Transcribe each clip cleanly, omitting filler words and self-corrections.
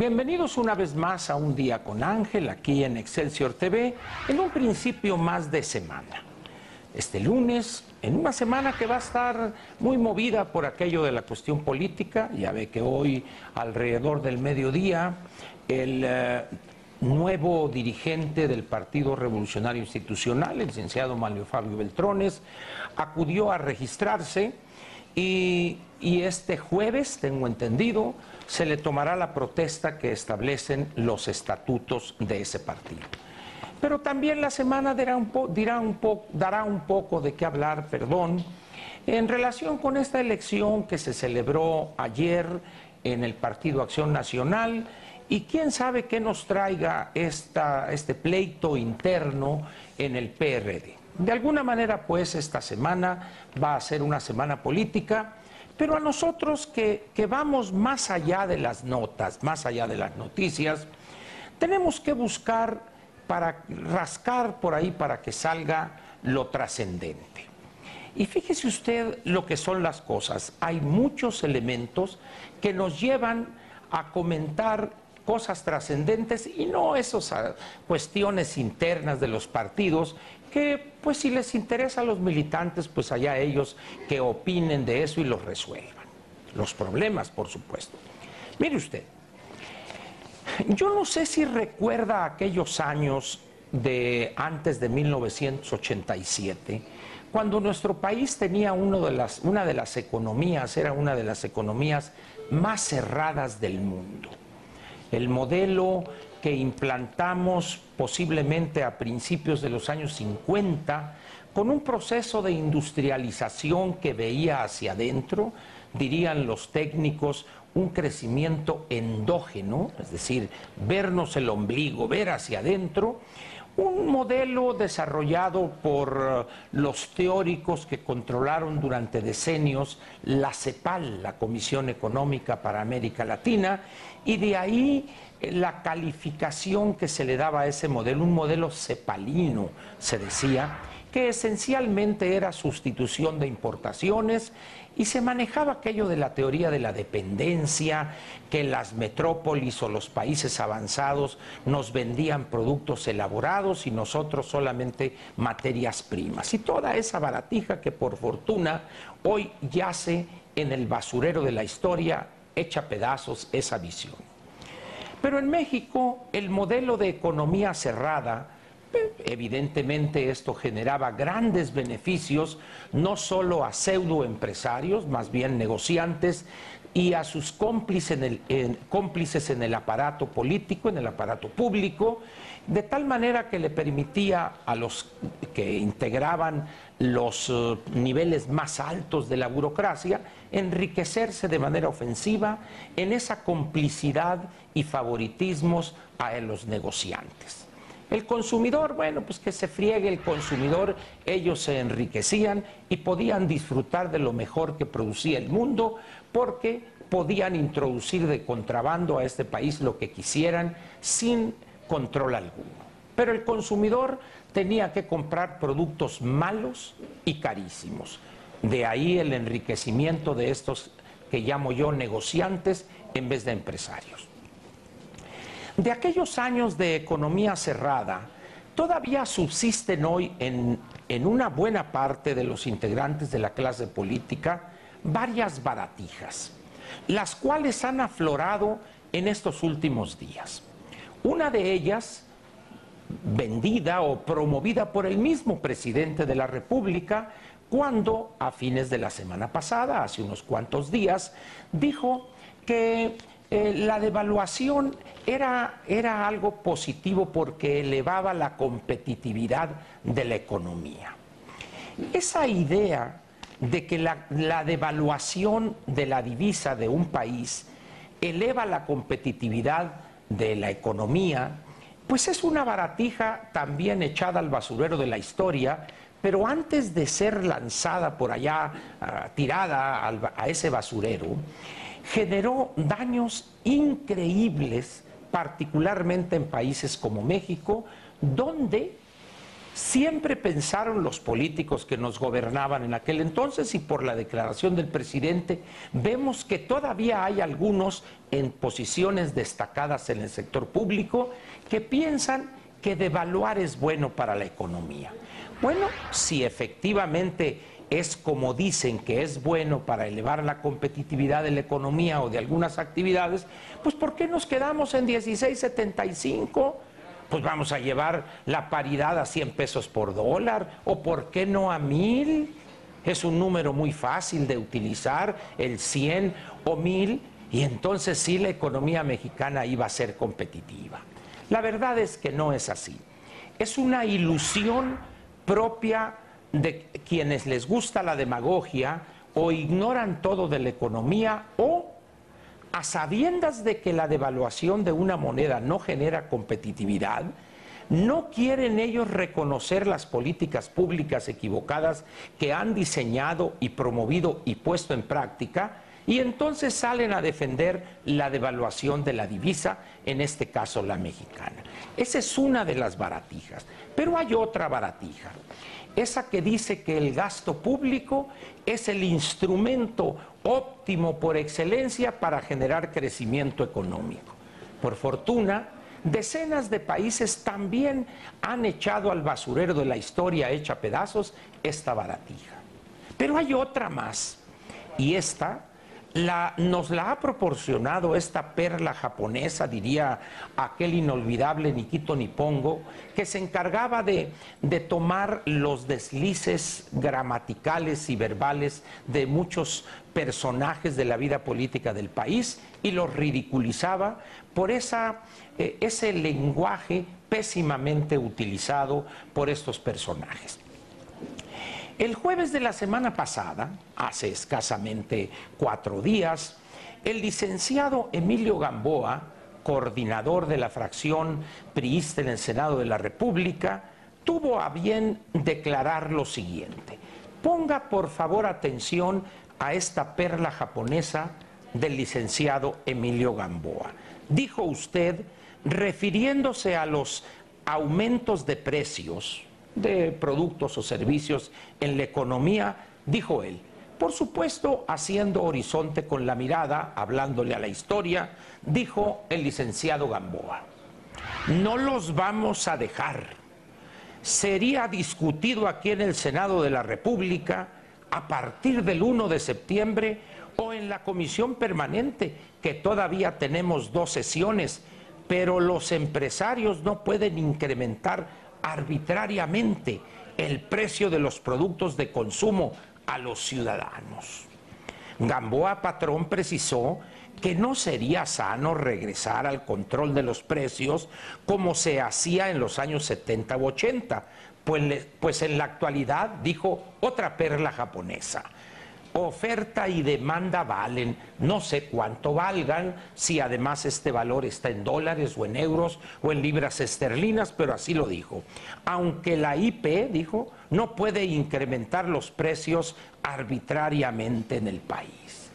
Bienvenidos una vez más a Un Día con Ángel, aquí en Excelsior TV, en un principio más de semana. Este lunes, en una semana que va a estar muy movida por aquello de la cuestión política, ya ve que hoy, alrededor del mediodía, el nuevo dirigente del Partido Revolucionario Institucional, el licenciado Manlio Fabio Beltrones, acudió a registrarse y este jueves, tengo entendido, se le tomará la protesta que establecen los estatutos de ese partido. Pero también la semana dará un poco de qué hablar, en relación con esta elección que se celebró ayer en el Partido Acción Nacional y quién sabe qué nos traiga este pleito interno en el PRD. De alguna manera, pues, esta semana va a ser una semana política, pero a nosotros que vamos más allá de las notas, más allá de las noticias, tenemos que buscar para rascar por ahí para que salga lo trascendente. Y fíjese usted lo que son las cosas. Hay muchos elementos que nos llevan a comentar cosas trascendentes y no esas cuestiones internas de los partidos que, pues, si les interesa a los militantes, pues allá ellos que opinen de eso y los resuelvan. Los problemas, por supuesto. Mire usted, yo no sé si recuerda aquellos años de antes de 1987, cuando nuestro país tenía una de las economías, era una de las economías más cerradas del mundo. El modelo que implantamos posiblemente a principios de los años 50, con un proceso de industrialización que veía hacia adentro, dirían los técnicos, un crecimiento endógeno, es decir, vernos el ombligo, ver hacia adentro, un modelo desarrollado por los teóricos que controlaron durante decenios la CEPAL, la Comisión Económica para América Latina, y de ahí la calificación que se le daba a ese modelo, un modelo cepalino, se decía, que esencialmente era sustitución de importaciones y se manejaba aquello de la teoría de la dependencia, que las metrópolis o los países avanzados nos vendían productos elaborados y nosotros solamente materias primas. Y toda esa baratija que por fortuna hoy yace en el basurero de la historia, echa pedazos esa visión. Pero en México el modelo de economía cerrada, evidentemente esto generaba grandes beneficios no solo a pseudoempresarios, más bien negociantes, y a sus cómplices en el aparato político, en el aparato público, de tal manera que le permitía a los que integraban los niveles más altos de la burocracia enriquecerse de manera ofensiva en esa complicidad y favoritismos a los negociantes. El consumidor, bueno, pues que se friegue el consumidor, ellos se enriquecían y podían disfrutar de lo mejor que producía el mundo porque podían introducir de contrabando a este país lo que quisieran sin control alguno. Pero el consumidor tenía que comprar productos malos y carísimos. De ahí el enriquecimiento de estos que llamo yo negociantes en vez de empresarios. De aquellos años de economía cerrada, todavía subsisten hoy en una buena parte de los integrantes de la clase política varias baratijas, las cuales han aflorado en estos últimos días. Una de ellas, vendida o promovida por el mismo presidente de la República, cuando a fines de la semana pasada, hace unos cuantos días, dijo que la devaluación era algo positivo porque elevaba la competitividad de la economía. Esa idea de que la devaluación de la divisa de un país eleva la competitividad de la economía, pues es una baratija también echada al basurero de la historia, pero antes de ser lanzada por allá, tirada a ese basurero, generó daños increíbles, particularmente en países como México, donde Siempre pensaron los políticos que nos gobernaban en aquel entonces, y por la declaración del presidente vemos que todavía hay algunos en posiciones destacadas en el sector público que piensan que devaluar es bueno para la economía. Bueno, si efectivamente es como dicen que es bueno para elevar la competitividad de la economía o de algunas actividades, pues ¿por qué nos quedamos en 16.75? Pues vamos a llevar la paridad a 100 pesos por dólar, o ¿por qué no a 1,000? Es un número muy fácil de utilizar, el 100 o 1,000, y entonces sí la economía mexicana iba a ser competitiva. La verdad es que no es así. Es una ilusión propia de quienes les gusta la demagogia o ignoran todo de la economía, o a sabiendas de que la devaluación de una moneda no genera competitividad, no quieren ellos reconocer las políticas públicas equivocadas que han diseñado y promovido y puesto en práctica, y entonces salen a defender la devaluación de la divisa, en este caso la mexicana. Esa es una de las baratijas, pero hay otra baratija, esa que dice que el gasto público es el instrumento óptimo por excelencia para generar crecimiento económico. Por fortuna, decenas de países también han echado al basurero de la historia hecha pedazos esta baratija. Pero hay otra más, y esta nos la ha proporcionado esta perla japonesa, diría aquel inolvidable Nikito Nipongo, que se encargaba de tomar los deslices gramaticales y verbales de muchos personajes de la vida política del país y los ridiculizaba por ese lenguaje pésimamente utilizado por estos personajes. El jueves de la semana pasada, hace escasamente 4 días, el licenciado Emilio Gamboa, coordinador de la fracción priista en el Senado de la República, tuvo a bien declarar lo siguiente. Ponga por favor atención a esta perla japonesa del licenciado Emilio Gamboa. Dijo usted, refiriéndose a los aumentos de precios de productos o servicios en la economía, dijo él, por supuesto haciendo horizonte con la mirada, hablándole a la historia, dijo el licenciado Gamboa, no los vamos a dejar. Sería discutido aquí en el Senado de la República a partir del 1 de septiembre o en la comisión permanente, que todavía tenemos 2 sesiones, pero los empresarios no pueden incrementar arbitrariamente el precio de los productos de consumo a los ciudadanos. Gamboa Patrón precisó que no sería sano regresar al control de los precios como se hacía en los años 70 u 80, pues en la actualidad, dijo otra perla japonesa, oferta y demanda valen, no sé cuánto valgan, si además este valor está en dólares o en euros o en libras esterlinas, pero así lo dijo. Aunque la IP, dijo, no puede incrementar los precios arbitrariamente en el país.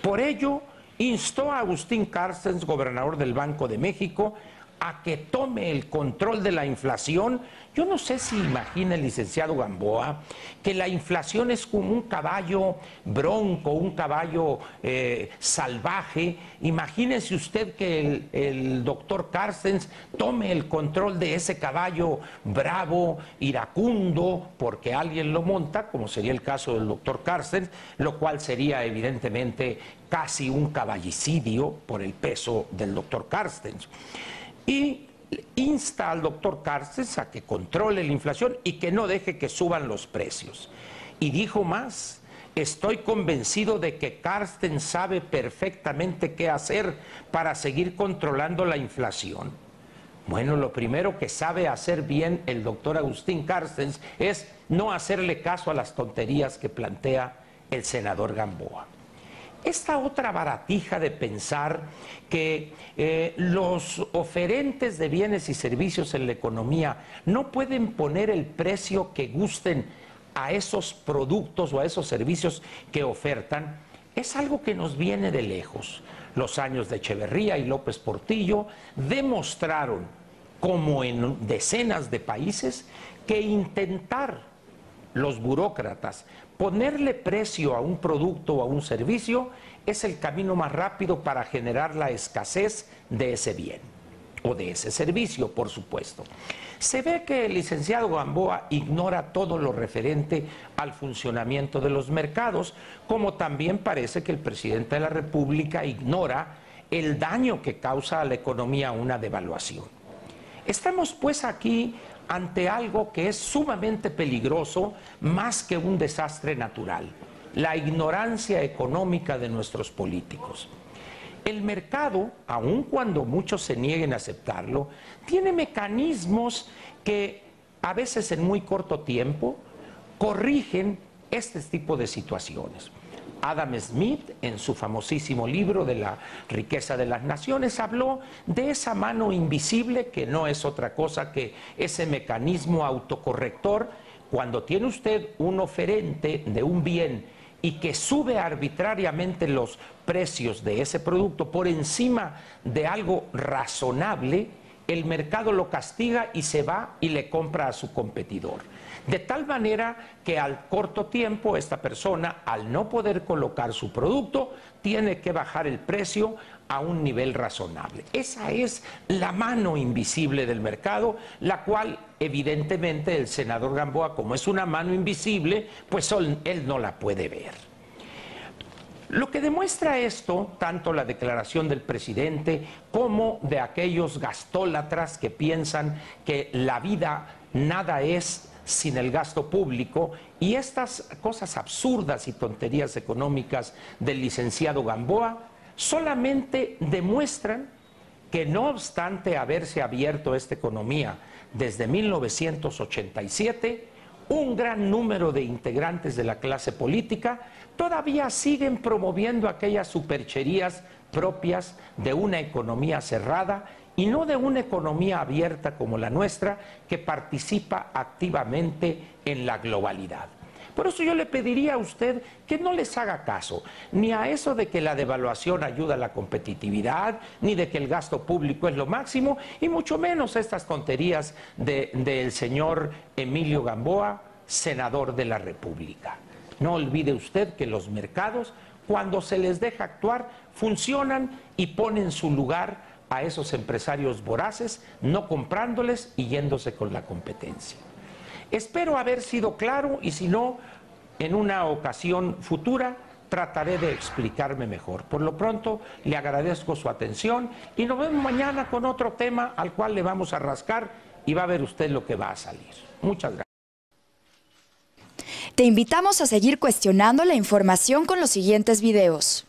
Por ello, instó a Agustín Carstens, gobernador del Banco de México, a que tome el control de la inflación. Yo no sé si imagina el licenciado Gamboa que la inflación es como un caballo bronco, un caballo salvaje. Imagínese usted que el doctor Carstens tome el control de ese caballo bravo, iracundo, porque alguien lo monta, como sería el caso del doctor Carstens, lo cual sería evidentemente casi un caballicidio por el peso del doctor Carstens. Y insta al doctor Carstens a que controle la inflación y que no deje que suban los precios. Y dijo más, estoy convencido de que Carstens sabe perfectamente qué hacer para seguir controlando la inflación. Bueno, lo primero que sabe hacer bien el doctor Agustín Carstens es no hacerle caso a las tonterías que plantea el senador Gamboa. Esta otra baratija de pensar que los oferentes de bienes y servicios en la economía no pueden poner el precio que gusten a esos productos o a esos servicios que ofertan, es algo que nos viene de lejos. Los años de Echeverría y López Portillo demostraron, como en decenas de países, que intentar los burócratas ponerle precio a un producto o a un servicio es el camino más rápido para generar la escasez de ese bien o de ese servicio, por supuesto. Se ve que el licenciado Gamboa ignora todo lo referente al funcionamiento de los mercados, como también parece que el presidente de la República ignora el daño que causa a la economía una devaluación. Estamos pues aquí ante algo que es sumamente peligroso, más que un desastre natural: la ignorancia económica de nuestros políticos. El mercado, aun cuando muchos se nieguen a aceptarlo, tiene mecanismos que a veces en muy corto tiempo corrigen este tipo de situaciones. Adam Smith, en su famosísimo libro de la riqueza de las naciones, habló de esa mano invisible que no es otra cosa que ese mecanismo autocorrector. Cuando tiene usted un oferente de un bien y que sube arbitrariamente los precios de ese producto por encima de algo razonable, el mercado lo castiga y se va y le compra a su competidor. De tal manera que al corto tiempo esta persona, al no poder colocar su producto, tiene que bajar el precio a un nivel razonable. Esa es la mano invisible del mercado, la cual evidentemente el senador Gamboa, como es una mano invisible, pues él no la puede ver. Lo que demuestra esto, tanto la declaración del presidente como de aquellos gastólatras que piensan que la vida nada es sin el gasto público, y estas cosas absurdas y tonterías económicas del licenciado Gamboa, solamente demuestran que no obstante haberse abierto esta economía desde 1987, un gran número de integrantes de la clase política todavía siguen promoviendo aquellas supercherías propias de una economía cerrada y no de una economía abierta como la nuestra, que participa activamente en la globalidad. Por eso yo le pediría a usted que no les haga caso, ni a eso de que la devaluación ayuda a la competitividad, ni de que el gasto público es lo máximo, y mucho menos estas tonterías del señor Emilio Gamboa, senador de la República. No olvide usted que los mercados, cuando se les deja actuar, funcionan y ponen en su lugar a esos empresarios voraces, no comprándoles y yéndose con la competencia. Espero haber sido claro, y si no, en una ocasión futura trataré de explicarme mejor. Por lo pronto, le agradezco su atención y nos vemos mañana con otro tema al cual le vamos a rascar y va a ver usted lo que va a salir. Muchas gracias. Te invitamos a seguir cuestionando la información con los siguientes videos.